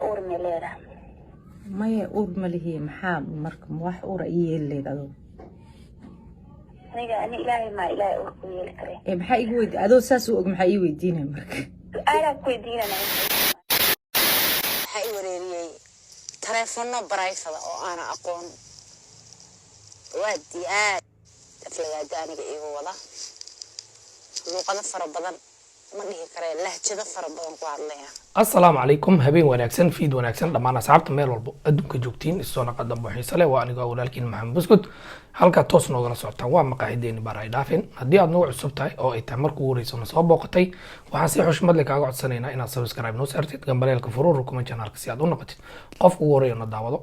أور مليرة ما هي أور مليه محام مركم واحد أور اللي هذا أنا إلهي ما إلهي أور كويل كري محا يقول هذا ساسو محا يودينا مرك أنا كويدينا waxay wareeriyay taleefanno barayfada oo aan aqoon waadi aad aflagaada aniga iigu wada luqado fara badan ma dhihi karee lahjado fara badan ku hadlaya السلام عليكم هبين وناكسن فيد وناكسن لما أصحابت ميل والبو أدوك جوكتين السونة قدم وحيسالة وأنا قاول لكن محمد بسكت halka toos noogala socotaan waa maqaaxideeni baray dhaafin haddii aad nagu cusub tahay oo ay tahay markuu wareyso soo booqatay waxaan si xushmad leh kaaga codsanaynaa inaad subscribe noo saartid gambaleelka furuur kuma channelka si aad u noqotid qofka ugu horeeyo na daawado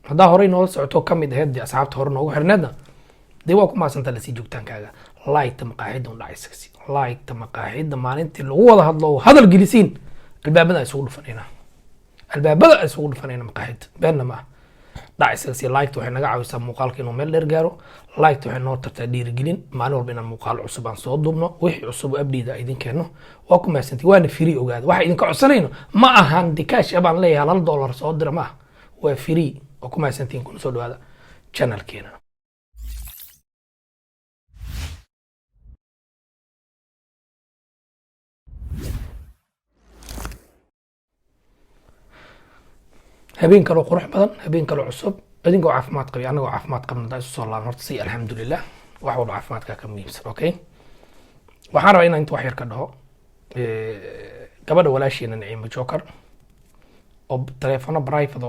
haddaa horey noola socoto ka mid ahayd asxaabta hore noogu xirneedna dee waa ku maasanta la sii joogtaankaaga like-ta maqaaxida u dhacaysa like-ta maqaaxida maalintii lagu wada hadlo hadal gelisiin albaabada ay isugu dhufanayna maqaaxida beenna ma aha dhacaysa like waxay naga caawisaa muuqaalka inuu meel dheer gaaro like waxay noo tartaa dhiirigelin maalin walba inaan muuqaal cusub aan soo duubno wixii cusub oo update ah idin keeno waa ku mahadsantii waana free ogaada waxa idinka codsanayno ma ahan dikaash abaan leeyahay $1 soo dira ma aha waa free oo ku mahadsantiin kuna soo dhawaada channelkeena habeen kale qurux badan habeen kale cusub adinkoo caafimaad qabay anagoo caafimaad qabna daa isu soo laaban horta si alxamdulilah wax walba caafimaadka ka muhiimsan okay waxaan rabaa inaan inta wax yar ka dhaho gabadha walaasheena Naciimo Joker oo taleefano private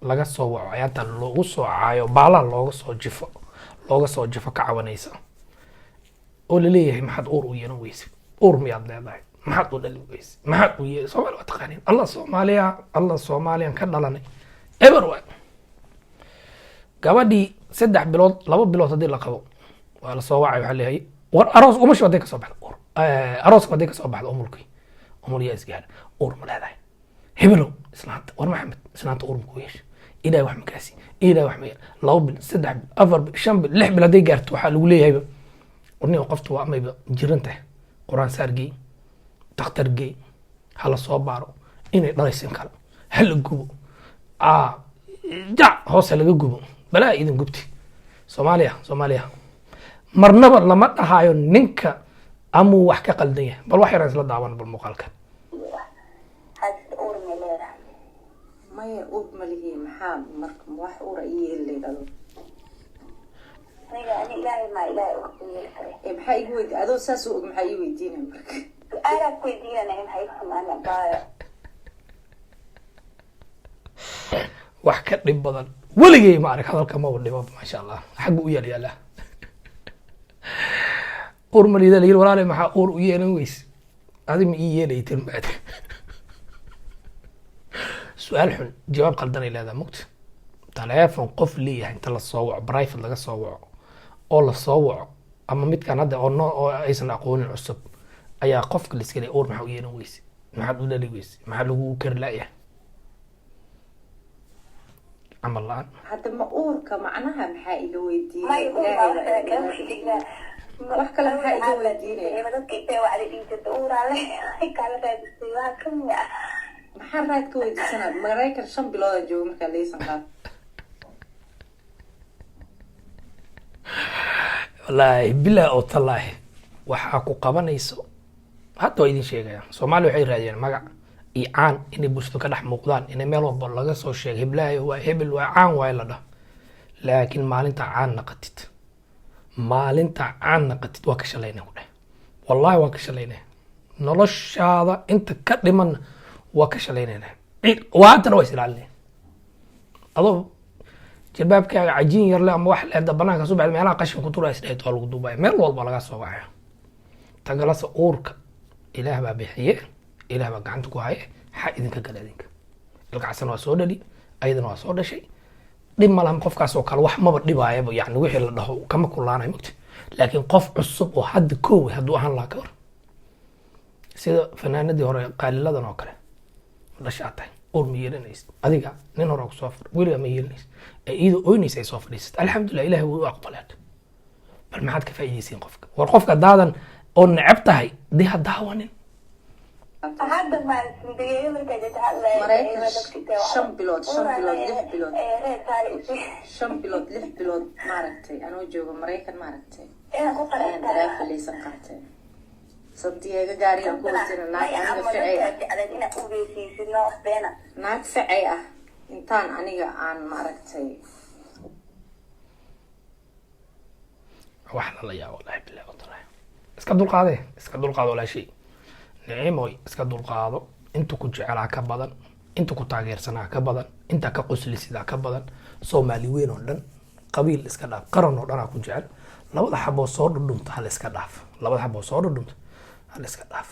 laga soo waco ayaanta loogu soo caayo baala looga soo jifo ka cawanaysa oo la leeyahay maxad uur u yeelan weyse uur miyaad leedahay maxad u dhalin weyse maxad u yeelan Soomaali waa taqaaniin Allah Soomaaliyan ka dhalanay ever waa gabadhii 3 bilood 2 bilood hadii la qabo waa la soo wacay waxa leeyahay war aroos uma soo ka soo baxdo aroos ka ka soo baxdo umul yaa isgaar uur ma leedahay hebelo islaanta war maxamed islaanta uur ku yeesh ilaa wax makaasi ilaa wax meel 2 bil 3 bil 4 bil 5 bil 6 bil haday gaarto waxa lagu leeyahay warniyo qoftu waa amayba jiranta quraan saargii dhakhtar gey hala soo baaro inay dhalaysan kala hal gubo hoos laga gubo balaa idin gubti Soomaaliya marnaba lama dhahayo ninka amu wax ka qaldan yahay bal wax yar isla daawan bal muuqaalka أور مليرة ما هي أور مليه محام مركم واحد أور اللي هذا أنا إلهي ما إلهي أور كويل كري محا يقول هذا ساسو محا يودينا مرك أنا كويدينا نعم هيكم أنا بايع wax ka dhib badan waligay ma arag hadalka ma wadhibo ma sha Allah xaq u yaala uur malida leeyahay walaal maxaa uur u yeelan weys adima ii yeelayteen baad su'aal xun jawaab qaldan ay leedahay mugti taleefon qof leeyahay inta la soo waco private laga soo waco oo la soo waco ama midkan hadda oo aysan aqoonin cusub ayaa qofka la iska leeyahay uur maxaa u yeelan weys maxaa u dhali weys maxaa lagu kar laayahay عمل الآن حتى ما أورك معناها محايل ويدين ما يقول ما كان في وحكى لك محايل ويدين ما تذكر توا على دين تدور عليه قال هذا السواء كم محرات كويدي سنة ما رايك الشم بلاد جو مركا ليس قال والله بالله أو تالله وحاكو قبانيسو حتى ويدين شيء Soomaali waxay raadiyeen magac caan inay bulshada ka dhex muuqdaan inay meel walba laga soo sheegay heblahay waa hebel waa caan waa la dhaho laakiin maalinta caan naqatid waa ka shalaynaa ku dheh wallahi waa ka shalaynaa noloshaada inta ka dhiman waa ka shalaynaa waatana waa islaalinaa adoo jilbaabkaaga cajiin yar leh ama wax leeda banaanka soo baxday meelaha qashin ku turaa isdheed waa lagu duubay meel walba laga soo baxay tagalasa uurka ilaah baa bixiye ilaah baa gacanta ku haya ha idinka gal idinka ilkaasna waa soo dhali ayadana waa soo dhashay dhib ma laha qofkaas oo kale wax maba dhibaayaba yani wixii la dhaho kama kulaanay mugti laakiin qof cusub oo hadda koow hadduu ahaan lahaa ka war sida fanaanadii hore qaaliladan oo kale dhashaa tahay uur ma yeelanaysid adiga nin hore ku soo fur weliba ma yeelanaysid iyadoo oynaysa ay soo fadhiisat alxamdulilah ilaahay wuu u aqbalay bal maxaad ka faa'iidaysiin qofka war qofka daadan oo necab tahay dee ha daawanin hadda maan sindigay marka jita hadlay maraykan 5 bilood 6 bilood reer taari usi 5 bilood 6 bilood maaragtay anoo joogo maraykan maaragtay inaan ku ayaan qaranta daraafilaysan qaatay sabtiyaga gaariga ku wasina naag ficay inaad ugeysiisid noo beena naag ficay ah intaan aniga aan maaragtay waxna la yaabo wallahi billahi wallahi iska dulqaado wala shay niimoy iska dulqaado inta ku jecelaa ka badan inta ku taageersanaa ka badan inta ka qoslisida ka badan Soomaali weyn oo dhan qabiil iska dhaaf qaran oo dhan ku jecel labada xabo soo dhudhunta hal iska dhaaf labada xabo soo dhudhunta hal iska dhaaf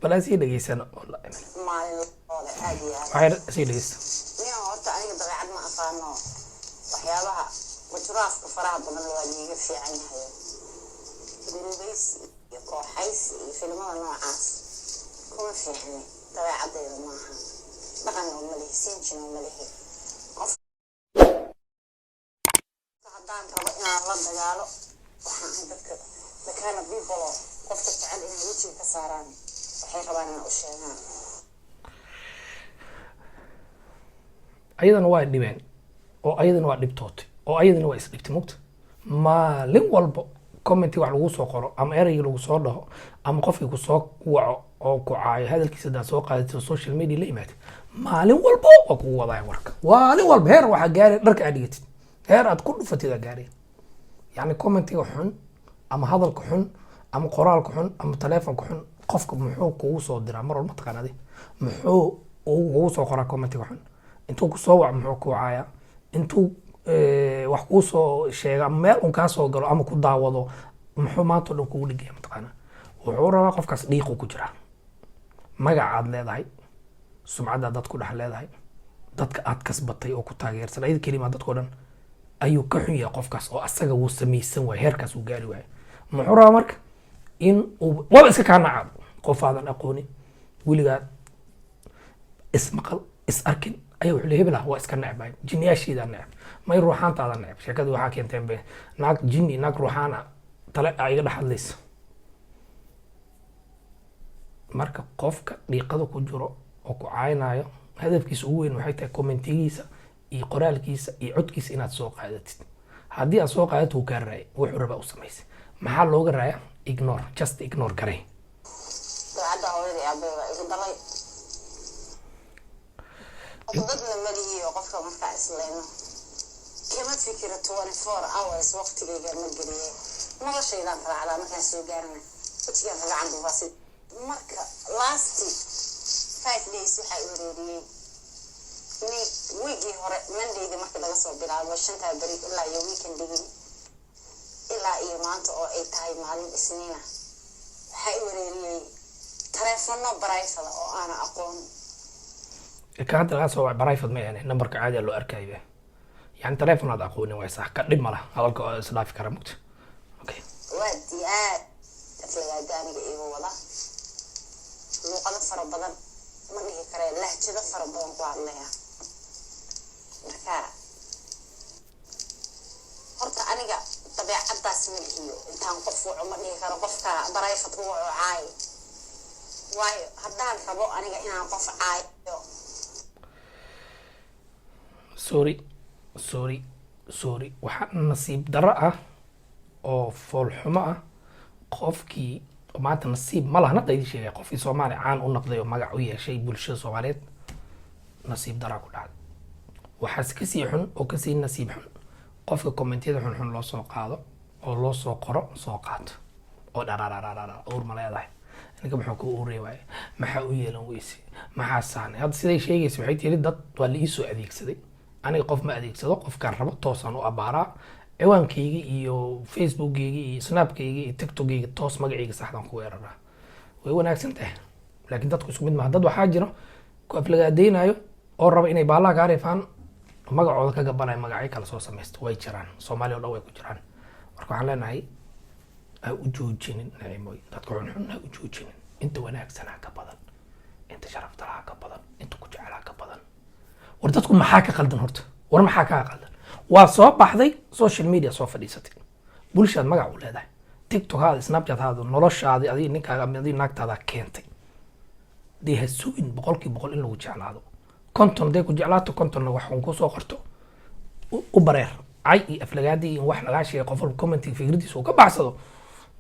balaasi dhageysana wallahi maalin hore aad iyo aad waxay sii dhageysta nin horta aniga dabeecad ma aqaano waxyaabaha wajraafka faraha badan waa liiga fiican yahay gurubaysi iyo kooxaysi iyo filmada noocaas kuma fiicni dabeecaddeeda maaha dhaqan oo malihi sinjin oo malihi qof haddaan rabo inaan la dagaalo waxaan dadka dakana people qofka jecel inay wejiga ka saaraan waxay rabaan inay u sheegaan ayadana waa dhibeen oo ayadana waa dhibtootay oo ayadana waa isdhibtay mugta maalin walba commenti wax lagu soo qoro ama erayga lagu soo dhaho ama qofkii ku soo waco oo ku caayo hadalkiisa daa soo qaadatay social media la imaatay maalin walba waa kugu wadaay warka maalin walba heer waxa gaaray dharka aad dhigatid heer aad ku dhufatid aad gaaray yani commentiga xun ama hadalka xun ama qoraalka xun ama telefonka xun qofka muxuu kugu soo diraa mar walba taqaanade muxuu ugu soo qoraa commentiga xun intuu ku soo wac muxuu ku caaya intuu wax kuu soo sheega meel un kaa soo galo ama ku daawado muxuu maanta oo dhan kugu dhigaya mataqaana wuxuu rabaa qofkaas dhiiqu ku jira magacaad leedahay sumcadda dad ku dhex leedahay dadka aad kasbatay oo ku taageersan ayada kelima dadkoo dhan ayuu ka xun yahay qofkaas oo asaga wuu samaysan waay heerkaas uu gaari waayo muxuu rabaa marka in uu waba iska kaa nacaab qof aadan aqoonin weligaa ismaqal is arkin ayaa wuxuu leeyahay hebel waa iska necbay jinniyaashiida necb may ruuxaantaada necb sheekadu waxaa keenteen be naag jinni naag ruuxaana tale aa iga dhex hadlaysa marka qofka dhiiqada ku jiro oo ku caaynayo hadafkiisa ugu weyn waxay tahay commentigiisa iyo qoraalkiisa iyo codkiisa inaad soo qaadatid haddii aad soo qaadato wuu kaa raayay wuxuu rabaa u samaysay maxaa looga raaya ignore just ignore garay dabeecadda hooyada aabbeeda igu dalay dadna malihiyo qofka markaa islayno kama fikira 24 hours waqtigayga ma geliyay noloshaydaan raacdaa markaan soo gaarana waqtigaan kaga canduubaasi marka last 5 days waxaa i wareeriyey wiigii hore mondaydii markii laga soo bilaabo 5 beri ilaa iyo weekendigi ilaa iyo maanta oo ay tahay maalin isniina waxaa i wareeriyey taleefanno barayfada oo aana aqoon كهذا الغاز هو برايفد ما يعني نمبر عادي لو أركاي به يعني تلفون هذا أقوني ويسح كريم ملا هذا السلاف كرمت أوكي وديات تفلي داني إيه والله لو قد فرب بدن ما ليه كره لهجة فرب بدن قاعد لها مركا horta aniga dabeecadaas ma lihiyo intaan qof wuxuu ma dhihi karo qofka barayfad uu caay waayo haddaan rabo aniga inaan qof caayo sorry waxaa nasiib darro ah oo foolxumo ah qofkii maanta nasiib ma laha naqaydi sheegay qofkii Soomaali caan u noqday oo magac u yeeshay bulshada Soomaaliyeed nasiib darro ku dhacday waxaas ka sii xun oo ka sii nasiib xun qofka commentiyada xun loo soo qaado oo loo soo qoro soo qaato oo dharararara uur ma leedahay ninka muxuu ku ureeyay maxaa u yeelan weyse maxaa saanay hadda siday sheegayso waxay tiri dad waa la isoo adeegsaday aniga qof ma adeegsado qofkaan rabo toosan u abaaraa ciwaankayga iyo facebookayga iyo snapkayga iyo tiktokayga toos magacayga saxdan ku weeraraa way wanaagsan tahay laakiin dadku isku mid maaha dad waxaa jiro ku aflagaadeynayo oo raba inay baalaha ka arifaan magacooda ka gabanay magacyo kala soo samaysto way jiraan Soomaaliya oo dhan way ku jiraan marka waxaan leenahay ha u joojinin naimoy dadka xun ha u joojinin inta wanaagsan ka badan inta sharafta ka badan inta ku jecel ka badan war dadku maxaa ka qaldan horta war maxaa ka qaldan waa soo baxday social media soo fadhiisatay bulshada magac u leedahay tiktok haada snapchat haada noloshaadi adiga ninkaaga ama adiga naagtaada keentay dee ha sugin 100% in lagu jeclaado konton dee ku jeclaato kontonna wax uun kusoo qorto u bareer cay iyo aflagaadii in wax lagaa sheegay qof walba commenting fikradiisa uu ka baxsado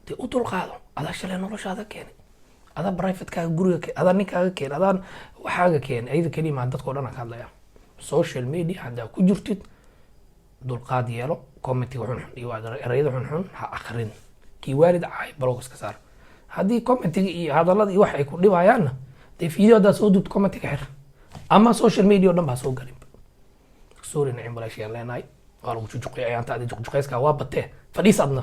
dee u dulqaado adaa shalay noloshaada keenay adaa privatekaaga guriga adaa ninkaaga keen adaa waxaaga keen ayada keliya maan dadka o dhan ka hadlaya social media haddaa ku jirtid dulqaad yeelo commentiga xunxun iyo erayada xunxun ha akrin kii waalid caay blog iska saar haddii commentiga iyo hadallada iyo wax ay ku dhibayaanna dee video haddaa soo duubto commentiga xir ama social media o dhan baa soo galin sorry nacim walaashayaan leenahay waa lagu jujuqay ayaanta adi juqjuqayska waa batee fadhiis adna